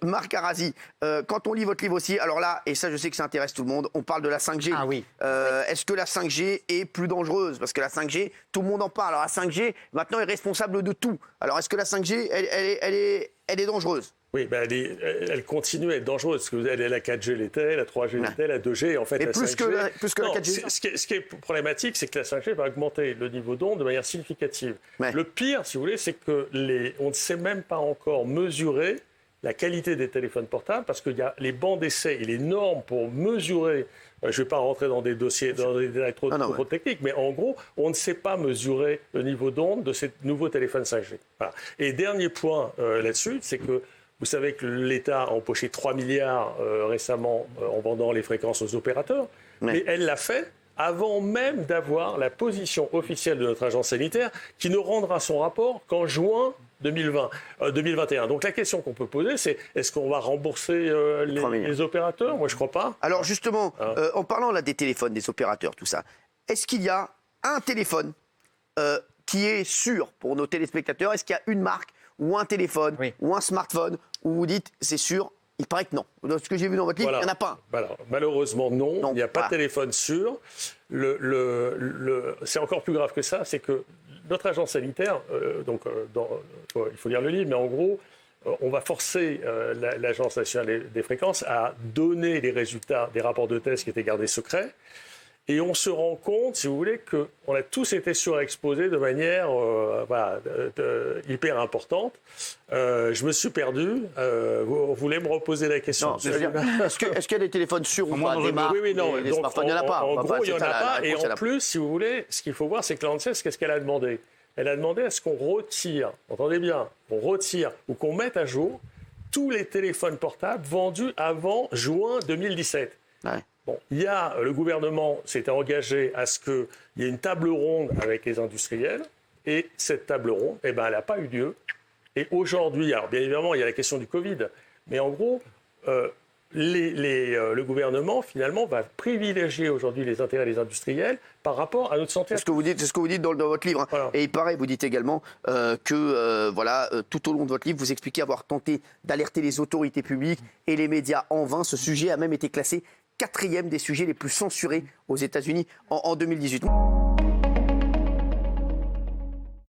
Marc Arazi, quand on lit votre livre aussi, alors là, et ça je sais que ça intéresse tout le monde, on parle de la 5G. Ah oui. Est-ce que la 5G est plus dangereuse? Parce que la 5G, tout le monde en parle. Alors la 5G, maintenant, est responsable de tout. Alors est-ce que la 5G, elle est dangereuse? Oui, ben elle continue à être dangereuse, parce que la 4G l'était, la 3G l'était, la 2G, en fait, et la plus 5G... que la 4G. Ce qui est problématique, c'est que la 5G va augmenter le niveau d'onde de manière significative. Ouais. Le pire, si vous voulez, c'est que on ne sait même pas encore mesurer la qualité des téléphones portables, parce qu'il y a les bancs d'essai et les normes pour mesurer. Je ne vais pas rentrer dans des dossiers, dans des détails trop techniques, mais en gros, on ne sait pas mesurer le niveau d'onde de ces nouveaux téléphones 5G. Voilà. Et dernier point là-dessus, c'est que vous savez que l'État a empoché 3 milliards récemment en vendant les fréquences aux opérateurs, mais elle l'a fait avant même d'avoir la position officielle de notre agence sanitaire qui ne rendra son rapport qu'en juin 2021. Donc la question qu'on peut poser, c'est est-ce qu'on va rembourser les opérateurs? Moi, je ne crois pas. Alors justement, en parlant là des téléphones, des opérateurs, tout ça, est-ce qu'il y a un téléphone qui est sûr pour nos téléspectateurs? Est-ce qu'il y a une marque ou un téléphone ou un smartphone où vous dites c'est sûr? Il paraît que non. Dans ce que j'ai vu dans votre livre, il n'y en a pas un. Voilà. Malheureusement, non. Il n'y a pas de téléphone sûr. C'est encore plus grave que ça, c'est que notre agence sanitaire, il faut lire le livre, mais en gros, on va forcer l'Agence nationale des fréquences à donner les résultats des rapports de tests qui étaient gardés secrets. Et on se rend compte, si vous voulez, qu'on a tous été surexposés de manière hyper importante. Je me suis perdu. Vous voulez me reposer la question? Est-ce qu'il y a des téléphones sûrs ou pas? Oui, non. Les smartphones, il n'y en a pas. En gros, il n'y en a pas. Et en plus, si vous voulez, ce qu'il faut voir, c'est que l'ANSES, qu'est-ce qu'elle a demandé? Elle a demandé à ce qu'on retire, entendez bien, qu'on retire ou qu'on mette à jour tous les téléphones portables vendus avant juin 2017. Ouais. Bon, le gouvernement s'était engagé à ce qu'il y ait une table ronde avec les industriels, et cette table ronde, elle n'a pas eu lieu. Et aujourd'hui, alors bien évidemment, il y a la question du Covid, mais en gros, le gouvernement, finalement, va privilégier aujourd'hui les intérêts des industriels par rapport à notre santé. C'est ce que vous dites dans votre livre. Hein. Voilà. Et il paraît, vous dites également que tout au long de votre livre, vous expliquez avoir tenté d'alerter les autorités publiques et les médias en vain. Ce sujet a même été classé 4e des sujets les plus censurés aux États-Unis en 2018.